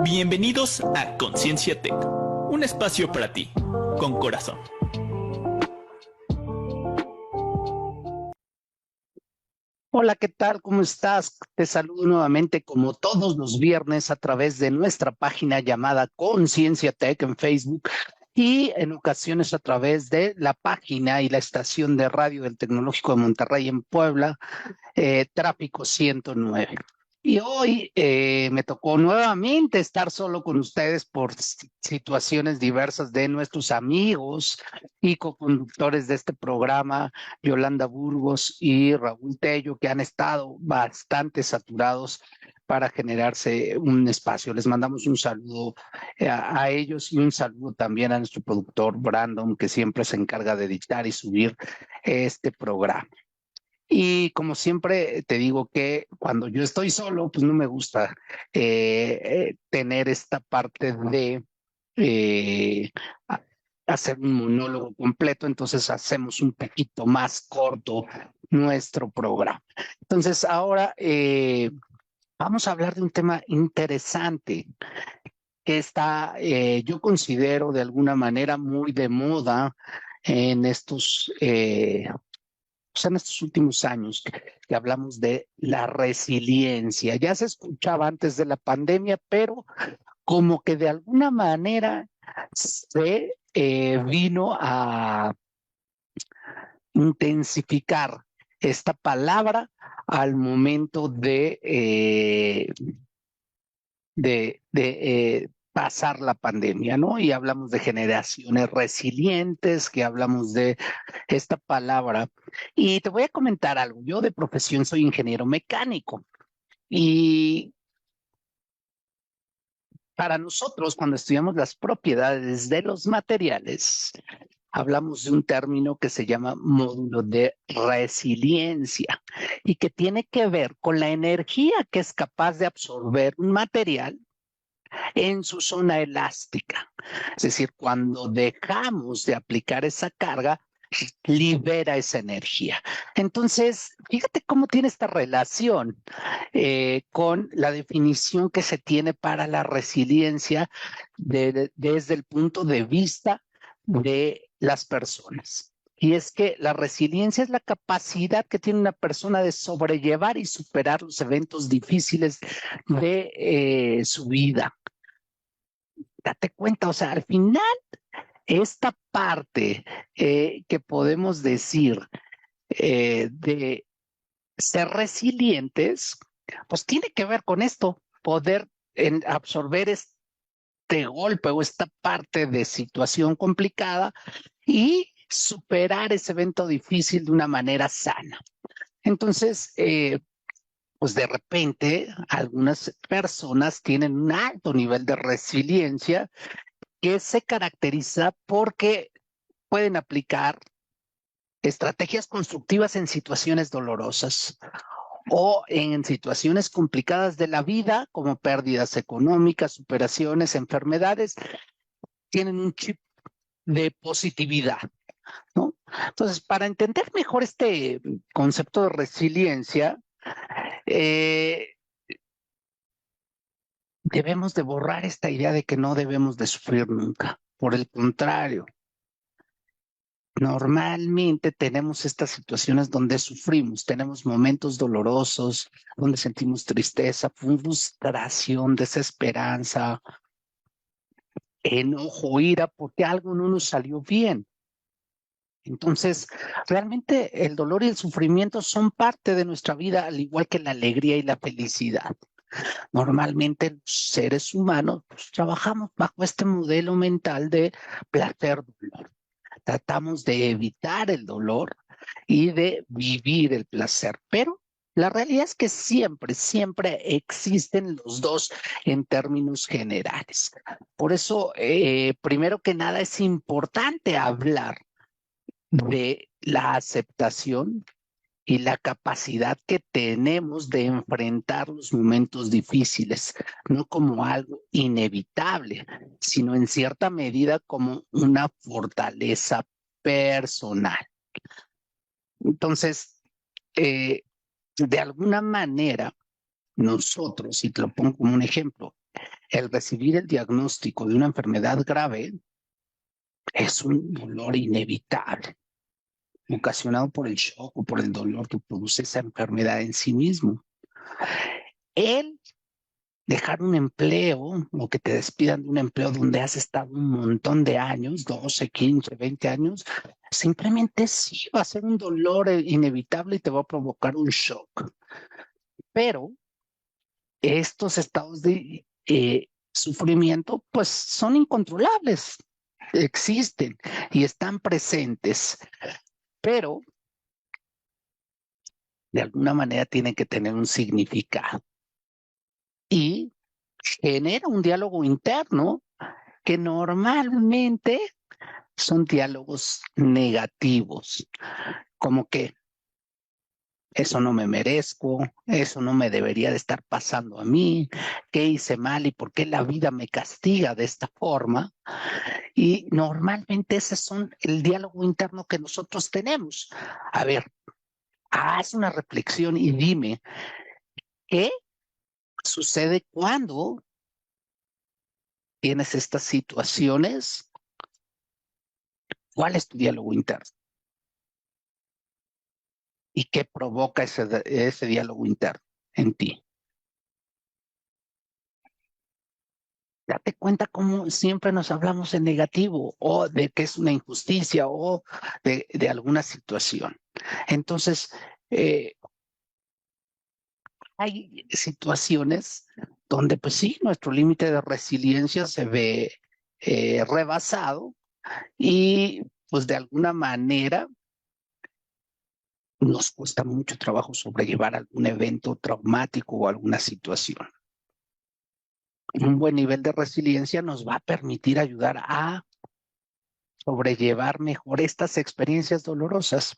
Bienvenidos a Conciencia Tech, un espacio para ti, con corazón. Hola, ¿qué tal? ¿Cómo estás? Te saludo nuevamente como todos los viernes a través de nuestra página llamada Conciencia Tech en Facebook y en ocasiones a través de la página y la estación de radio del Tecnológico de Monterrey en Puebla, Tráfico 109. Y hoy me tocó nuevamente estar solo con ustedes por situaciones diversas de nuestros amigos y coconductores de este programa, Yolanda Burgos y Raúl Tello, que han estado bastante saturados para generarse un espacio. Les mandamos un saludo a ellos y un saludo también a nuestro productor Brandon, que siempre se encarga de editar y subir este programa. Y como siempre te digo que cuando yo estoy solo, pues no me gusta tener esta parte de eh, a- hacer un monólogo completo, entonces hacemos un poquito más corto nuestro programa. Entonces ahora vamos a hablar de un tema interesante que está, yo considero de alguna manera muy de moda en estos últimos años que hablamos de la resiliencia. Ya se escuchaba antes de la pandemia, pero como que de alguna manera se vino a intensificar esta palabra al momento de pasar la pandemia, ¿no? Y hablamos de generaciones resilientes, que hablamos de esta palabra. Y te voy a comentar algo. Yo de profesión soy ingeniero mecánico y para nosotros, cuando estudiamos las propiedades de los materiales, hablamos de un término que se llama módulo de resiliencia y que tiene que ver con la energía que es capaz de absorber un material en su zona elástica. Es decir, cuando dejamos de aplicar esa carga, libera esa energía. Entonces, fíjate cómo tiene esta relación con la definición que se tiene para la resiliencia desde el punto de vista de las personas. Y es que la resiliencia es la capacidad que tiene una persona de sobrellevar y superar los eventos difíciles de su vida. Date cuenta, o sea, al final, esta parte que podemos decir de ser resilientes, pues tiene que ver con esto, poder absorber este golpe o esta parte de situación complicada y superar ese evento difícil de una manera sana. Entonces, pues de repente algunas personas tienen un alto nivel de resiliencia que se caracteriza porque pueden aplicar estrategias constructivas en situaciones dolorosas o en situaciones complicadas de la vida, como pérdidas económicas, superaciones, enfermedades, tienen un chip de positividad, ¿no? Entonces, para entender mejor este concepto de resiliencia, eh, debemos de borrar esta idea de que no debemos de sufrir nunca. Por el contrario, normalmente tenemos estas situaciones donde sufrimos, tenemos momentos dolorosos, donde sentimos tristeza, frustración, desesperanza, enojo, ira, porque algo no nos salió bien. Entonces, realmente el dolor y el sufrimiento son parte de nuestra vida, al igual que la alegría y la felicidad. Normalmente los seres humanos pues, trabajamos bajo este modelo mental de placer-dolor. Tratamos de evitar el dolor y de vivir el placer, pero la realidad es que siempre, siempre existen los dos en términos generales. Por eso, primero que nada, es importante hablar de la aceptación y la capacidad que tenemos de enfrentar los momentos difíciles, no como algo inevitable, sino en cierta medida como una fortaleza personal. Entonces, eh, de alguna manera, nosotros, y te lo pongo como un ejemplo, el recibir el diagnóstico de una enfermedad grave es un dolor inevitable, ocasionado por el shock o por el dolor que produce esa enfermedad en sí mismo. El dejar un empleo o que te despidan de un empleo donde has estado un montón de años, 12, 15, 20 años, simplemente sí va a ser un dolor inevitable y te va a provocar un shock. Pero estos estados de sufrimiento, pues son incontrolables, existen y están presentes, pero de alguna manera tienen que tener un significado y genera un diálogo interno que normalmente son diálogos negativos, como que eso no me merezco, eso no me debería de estar pasando a mí, qué hice mal y por qué la vida me castiga de esta forma. Y normalmente ese son el diálogo interno que nosotros tenemos. A ver, haz una reflexión y dime, ¿qué sucede cuando tienes estas situaciones? ¿Cuál es tu diálogo interno? ¿Y qué provoca ese diálogo interno en ti? Date cuenta cómo siempre nos hablamos en negativo o de que es una injusticia o de alguna situación. Entonces, eh, hay situaciones donde, pues sí, nuestro límite de resiliencia se ve rebasado y pues de alguna manera nos cuesta mucho trabajo sobrellevar algún evento traumático o alguna situación. Un buen nivel de resiliencia nos va a permitir ayudar a sobrellevar mejor estas experiencias dolorosas,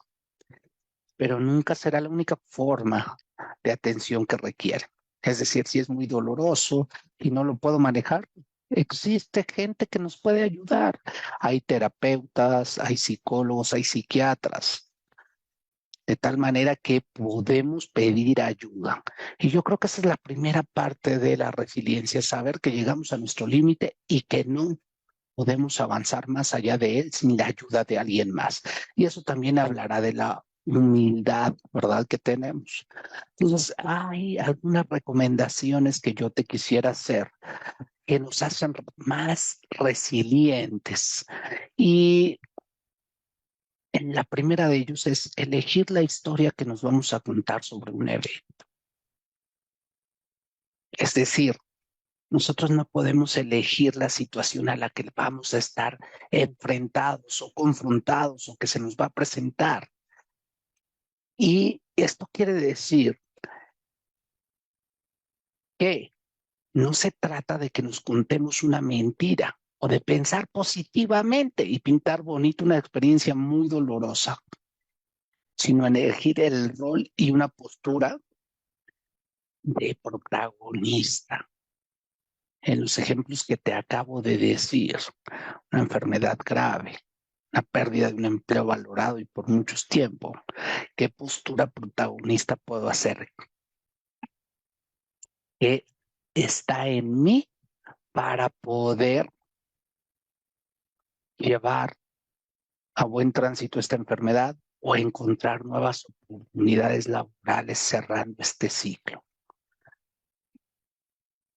pero nunca será la única forma de atención que requiere. Es decir, si es muy doloroso y no lo puedo manejar, existe gente que nos puede ayudar. Hay terapeutas, hay psicólogos, hay psiquiatras, de tal manera que podemos pedir ayuda. Y yo creo que esa es la primera parte de la resiliencia, saber que llegamos a nuestro límite y que no podemos avanzar más allá de él sin la ayuda de alguien más. Y eso también hablará de la humildad, ¿verdad? Que tenemos. Entonces, hay algunas recomendaciones que yo te quisiera hacer que nos hacen más resilientes. Y la primera de ellos es elegir la historia que nos vamos a contar sobre un evento. Es decir, nosotros no podemos elegir la situación a la que vamos a estar enfrentados o confrontados o que se nos va a presentar. Y esto quiere decir que no se trata de que nos contemos una mentira o de pensar positivamente y pintar bonito una experiencia muy dolorosa, sino en elegir el rol y una postura de protagonista. En los ejemplos que te acabo de decir, una enfermedad grave, la pérdida de un empleo valorado y por mucho tiempo, ¿qué postura protagonista puedo hacer? ¿Qué está en mí para poder llevar a buen tránsito esta enfermedad o encontrar nuevas oportunidades laborales cerrando este ciclo?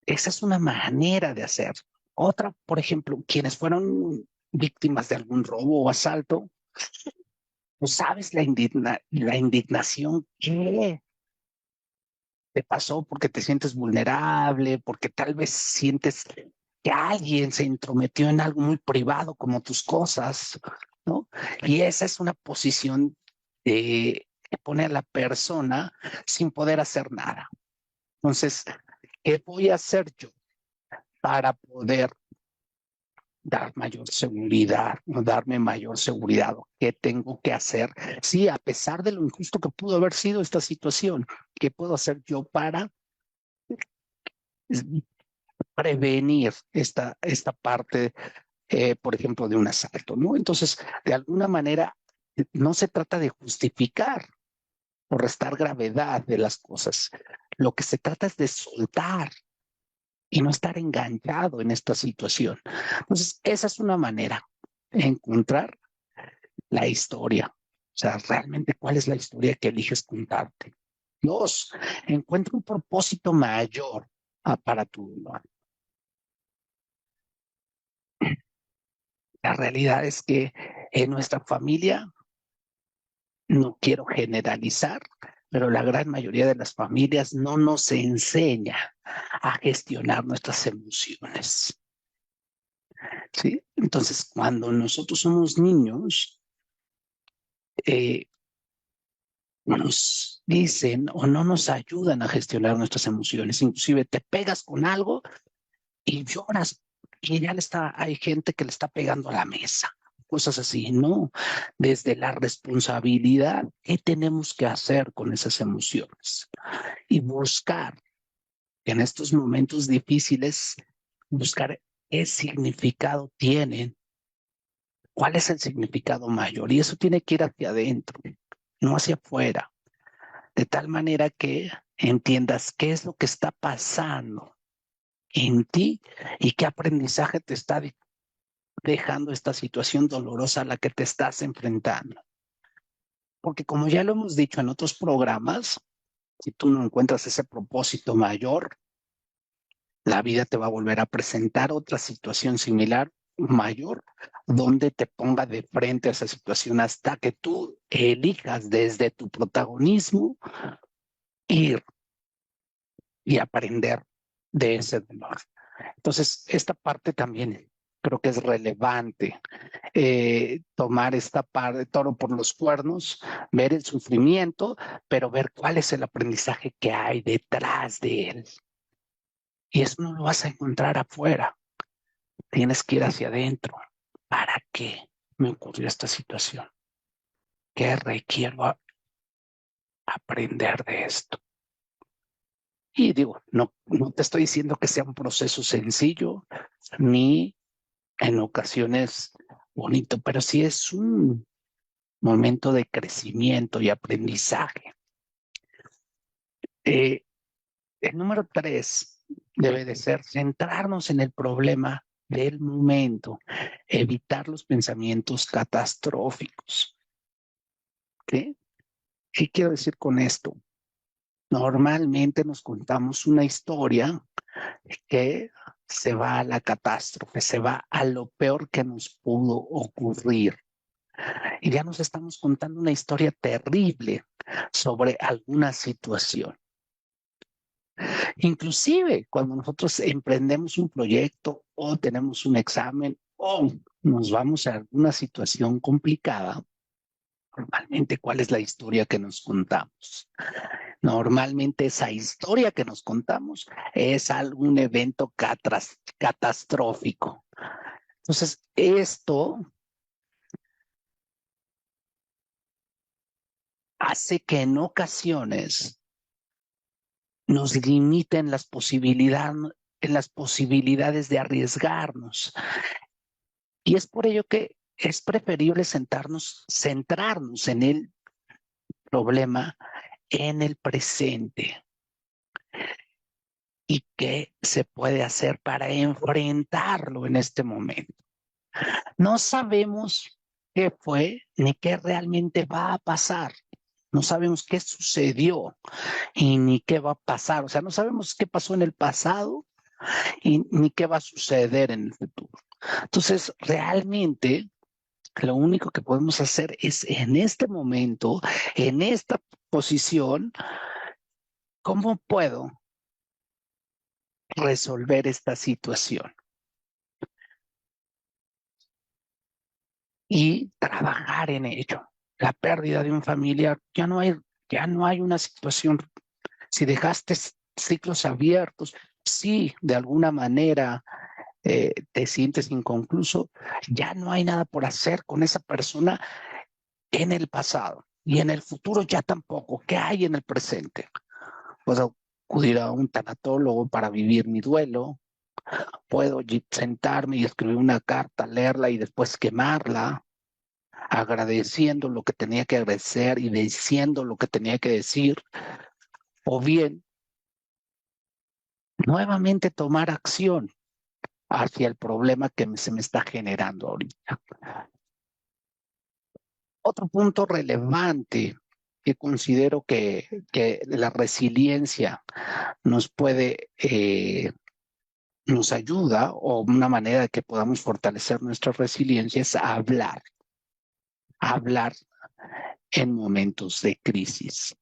Esa es una manera de hacer. Otra, por ejemplo, quienes fueron víctimas de algún robo o asalto, pues sabes la indignación que te pasó porque te sientes vulnerable, porque tal vez sientes que alguien se intrometió en algo muy privado como tus cosas, ¿no? Y esa es una posición que pone a la persona sin poder hacer nada. Entonces, ¿qué voy a hacer yo para poder dar mayor seguridad, no darme mayor seguridad? ¿Qué tengo que hacer? Sí, a pesar de lo injusto que pudo haber sido esta situación, ¿qué puedo hacer yo para prevenir esta parte, por ejemplo, de un asalto, ¿no? Entonces, de alguna manera, no se trata de justificar o restar gravedad de las cosas. Lo que se trata es de soltar y no estar enganchado en esta situación. Entonces, esa es una manera de encontrar la historia. O sea, realmente, ¿cuál es la historia que eliges contarte? Dos, encuentra un propósito mayor para tu dolor. La realidad es que en nuestra familia, no quiero generalizar, pero la gran mayoría de las familias no nos enseña a gestionar nuestras emociones. ¿Sí? Entonces, cuando nosotros somos niños, eh, nos dicen o no nos ayudan a gestionar nuestras emociones. Inclusive te pegas con algo y lloras y ya hay gente que le está pegando a la mesa. Cosas así, no. Desde la responsabilidad, ¿qué tenemos que hacer con esas emociones? Y buscar en estos momentos difíciles, buscar qué significado tienen, cuál es el significado mayor. Y eso tiene que ir hacia adentro, no hacia afuera, de tal manera que entiendas qué es lo que está pasando en ti y qué aprendizaje te está dejando esta situación dolorosa a la que te estás enfrentando. Porque como ya lo hemos dicho en otros programas, si tú no encuentras ese propósito mayor, la vida te va a volver a presentar otra situación similar, mayor, donde te ponga de frente a esa situación hasta que tú elijas desde tu protagonismo ir y aprender de ese dolor. Entonces, esta parte también creo que es relevante, tomar esta parte de toro por los cuernos, ver el sufrimiento, pero ver cuál es el aprendizaje que hay detrás de él. Y eso no lo vas a encontrar afuera. Tienes que ir hacia adentro. ¿Para qué me ocurrió esta situación? ¿Qué requiero aprender de esto? Y digo, no te estoy diciendo que sea un proceso sencillo, ni en ocasiones bonito, pero sí es un momento de crecimiento y aprendizaje. Eh, el número 3 debe de ser centrarnos en el problema del momento, evitar los pensamientos catastróficos. ¿Sí? ¿Qué quiero decir con esto? Normalmente nos contamos una historia que se va a la catástrofe, se va a lo peor que nos pudo ocurrir. Y ya nos estamos contando una historia terrible sobre alguna situación. Inclusive cuando nosotros emprendemos un proyecto o tenemos un examen o nos vamos a alguna situación complicada, normalmente, ¿cuál es la historia que nos contamos? Normalmente esa historia que nos contamos es algún evento catastrófico. Entonces, esto hace que en ocasiones nos limiten en las posibilidades de arriesgarnos. Y es por ello que es preferible centrarnos en el problema, en el presente. ¿Y qué se puede hacer para enfrentarlo en este momento? No sabemos qué fue ni qué realmente va a pasar. No sabemos qué sucedió y ni qué va a pasar. O sea, no sabemos qué pasó en el pasado y ni qué va a suceder en el futuro. Entonces, realmente, lo único que podemos hacer es en este momento, en esta posición, ¿cómo puedo resolver esta situación? Y trabajar en ello. La pérdida de un familiar, ya no hay una situación. Si dejaste ciclos abiertos, sí, de alguna manera te sientes inconcluso, ya no hay nada por hacer con esa persona en el pasado y en el futuro ya tampoco. ¿Qué hay en el presente? Puedo acudir a un tanatólogo para vivir mi duelo, puedo sentarme y escribir una carta, leerla y después quemarla, agradeciendo lo que tenía que agradecer y diciendo lo que tenía que decir, o bien nuevamente tomar acción hacia el problema que se me está generando ahorita. Otro punto relevante que considero que la resiliencia nos puede, nos ayuda, o una manera de que podamos fortalecer nuestra resiliencia es hablar en momentos de crisis.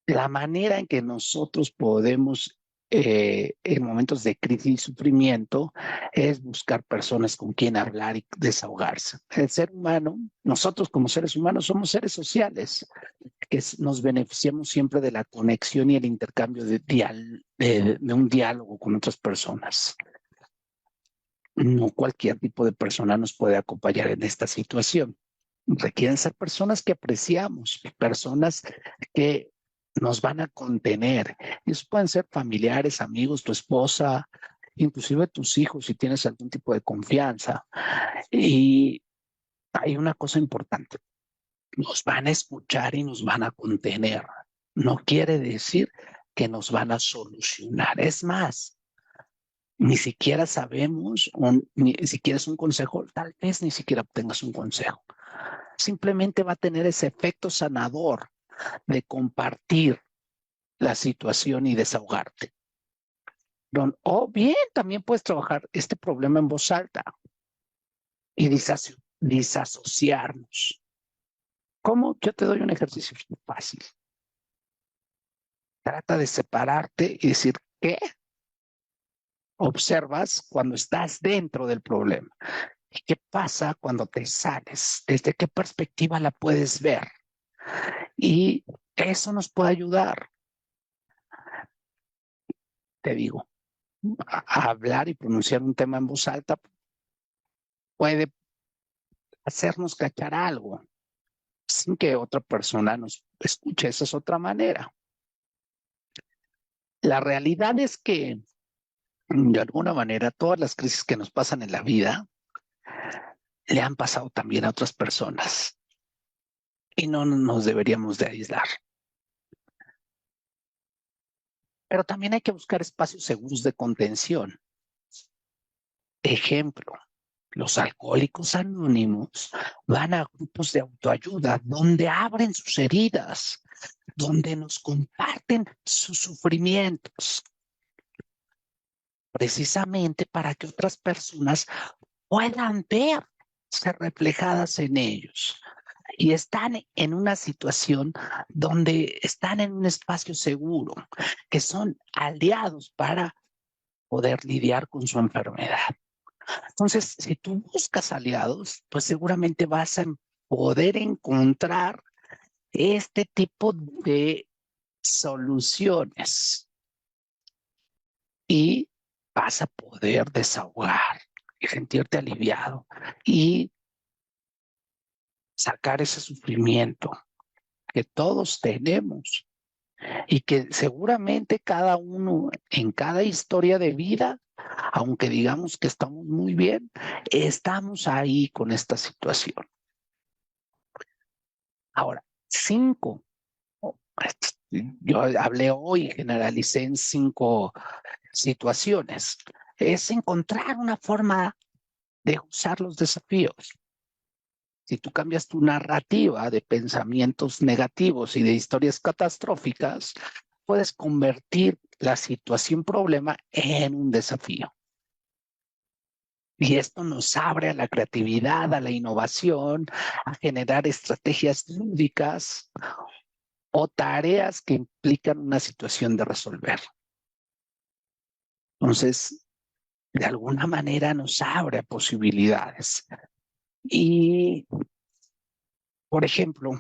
La manera en que nosotros podemos, en momentos de crisis y sufrimiento, es buscar personas con quien hablar y desahogarse. El ser humano, nosotros como seres humanos somos seres sociales, que nos beneficiamos siempre de la conexión y el intercambio de un diálogo con otras personas. No cualquier tipo de persona nos puede acompañar en esta situación. Requieren ser personas que apreciamos, personas que nos van a contener. Ellos pueden ser familiares, amigos, tu esposa, inclusive tus hijos, si tienes algún tipo de confianza. Y hay una cosa importante, nos van a escuchar y nos van a contener. No quiere decir que nos van a solucionar. Es más, ni siquiera sabemos, o ni siquiera es un consejo, tal vez ni siquiera obtengas un consejo. Simplemente va a tener ese efecto sanador de compartir la situación y desahogarte. O bien, también puedes trabajar este problema en voz alta y disasociarnos. ¿Cómo? Yo te doy un ejercicio fácil. Trata de separarte y decir, ¿qué observas cuando estás dentro del problema? ¿Y qué pasa cuando te sales? ¿Desde qué perspectiva la puedes ver? Y eso nos puede ayudar, te digo, a hablar y pronunciar un tema en voz alta puede hacernos cachar algo sin que otra persona nos escuche. Esa es otra manera. La realidad es que, de alguna manera, todas las crisis que nos pasan en la vida le han pasado también a otras personas y no nos deberíamos de aislar. Pero también hay que buscar espacios seguros de contención. Ejemplo, los alcohólicos anónimos van a grupos de autoayuda donde abren sus heridas, donde nos comparten sus sufrimientos, precisamente para que otras personas puedan verse reflejadas en ellos. Y están en una situación donde están en un espacio seguro, que son aliados para poder lidiar con su enfermedad. Entonces, si tú buscas aliados, pues seguramente vas a poder encontrar este tipo de soluciones y vas a poder desahogar y sentirte aliviado y sacar ese sufrimiento que todos tenemos y que seguramente cada uno en cada historia de vida, aunque digamos que estamos muy bien, estamos ahí con esta situación. Ahora, 5. Yo hablé hoy, generalicé en 5 situaciones. Es encontrar una forma de usar los desafíos. Si tú cambias tu narrativa de pensamientos negativos y de historias catastróficas, puedes convertir la situación problema en un desafío. Y esto nos abre a la creatividad, a la innovación, a generar estrategias lúdicas o tareas que implican una situación de resolver. Entonces, de alguna manera nos abre a posibilidades. Y, por ejemplo,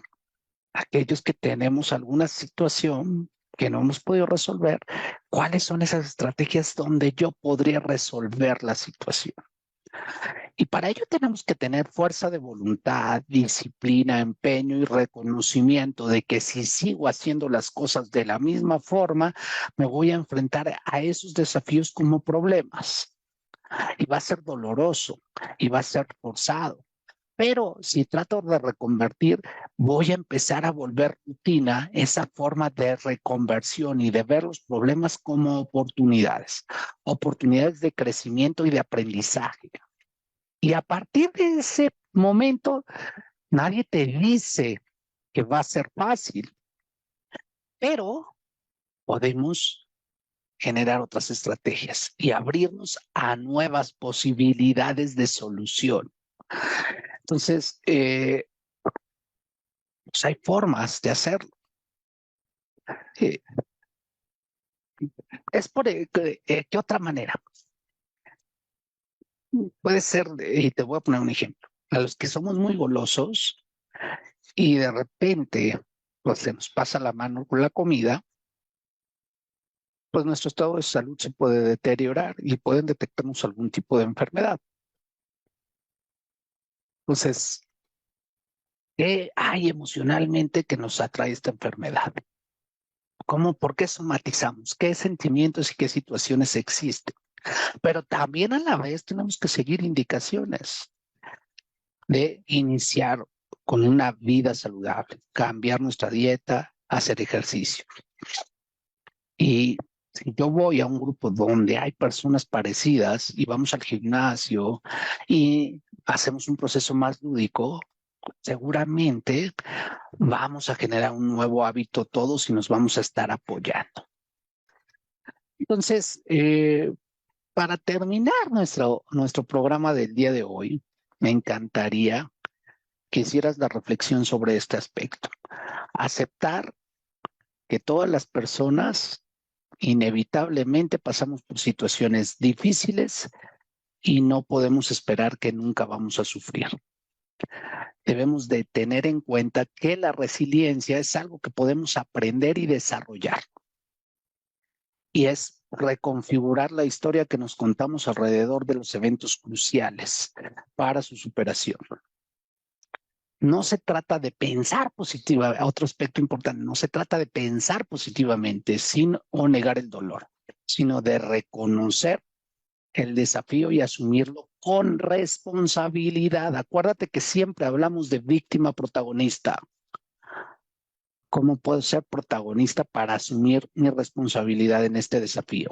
aquellos que tenemos alguna situación que no hemos podido resolver, ¿cuáles son esas estrategias donde yo podría resolver la situación? Y para ello tenemos que tener fuerza de voluntad, disciplina, empeño y reconocimiento de que si sigo haciendo las cosas de la misma forma, me voy a enfrentar a esos desafíos como problemas. Y va a ser doloroso y va a ser forzado, Pero si trato de reconvertir, voy a empezar a volver rutina esa forma de reconversión y de ver los problemas como oportunidades, oportunidades de crecimiento y de aprendizaje. Y a partir de ese momento, nadie te dice que va a ser fácil, pero podemos generar otras estrategias y abrirnos a nuevas posibilidades de solución. Entonces, pues hay formas de hacerlo. Es por ¿qué otra manera? Puede ser, y te voy a poner un ejemplo, a los que somos muy golosos y de repente pues se nos pasa la mano con la comida, pues nuestro estado de salud se puede deteriorar y pueden detectarnos algún tipo de enfermedad. Entonces, ¿qué hay emocionalmente que nos atrae esta enfermedad? ¿Cómo, por qué somatizamos? ¿Qué sentimientos y qué situaciones existen? Pero también a la vez tenemos que seguir indicaciones de iniciar con una vida saludable, cambiar nuestra dieta, hacer ejercicio. Y si yo voy a un grupo donde hay personas parecidas y vamos al gimnasio y hacemos un proceso más lúdico, seguramente vamos a generar un nuevo hábito todos y nos vamos a estar apoyando. Entonces, para terminar nuestro programa del día de hoy, me encantaría que hicieras la reflexión sobre este aspecto. Aceptar que todas las personas inevitablemente pasamos por situaciones difíciles y no podemos esperar que nunca vamos a sufrir. Debemos de tener en cuenta que la resiliencia es algo que podemos aprender y desarrollar. Y es reconfigurar la historia que nos contamos alrededor de los eventos cruciales para su superación. No se trata de pensar positivamente, otro aspecto importante, no se trata de pensar positivamente sin o negar el dolor, sino de reconocer el desafío y asumirlo con responsabilidad. Acuérdate que siempre hablamos de víctima protagonista. ¿Cómo puedo ser protagonista para asumir mi responsabilidad en este desafío?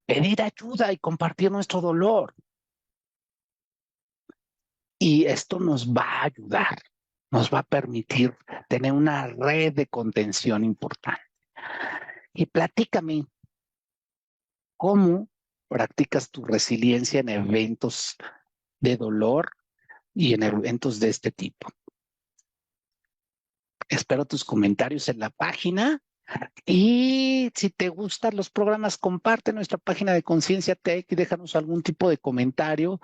Pedir ayuda y compartir nuestro dolor. Y esto nos va a ayudar, nos va a permitir tener una red de contención importante. Y platícame, ¿cómo practicas tu resiliencia en eventos de dolor y en eventos de este tipo? Espero tus comentarios en la página. Y si te gustan los programas, comparte nuestra página de Conciencia Tech y déjanos algún tipo de comentario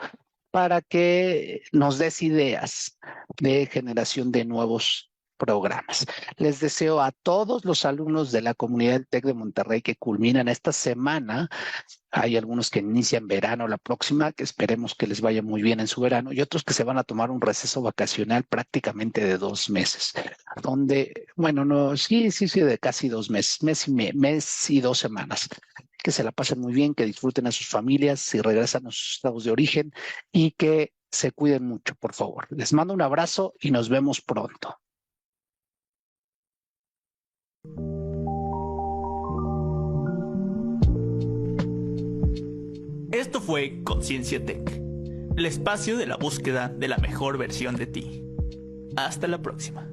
para que nos des ideas de generación de nuevos programas. Les deseo a todos los alumnos de la comunidad del TEC de Monterrey que culminan esta semana. Hay algunos que inician verano la próxima, que esperemos que les vaya muy bien en su verano, y otros que se van a tomar un receso vacacional prácticamente de 2 meses, donde, bueno, no, sí, de casi 2 meses, mes y 2 semanas. Que se la pasen muy bien, que disfruten a sus familias, si regresan a sus estados de origen y que se cuiden mucho, por favor. Les mando un abrazo y nos vemos pronto. Esto fue Conciencia Tech, el espacio de la búsqueda de la mejor versión de ti. Hasta la próxima.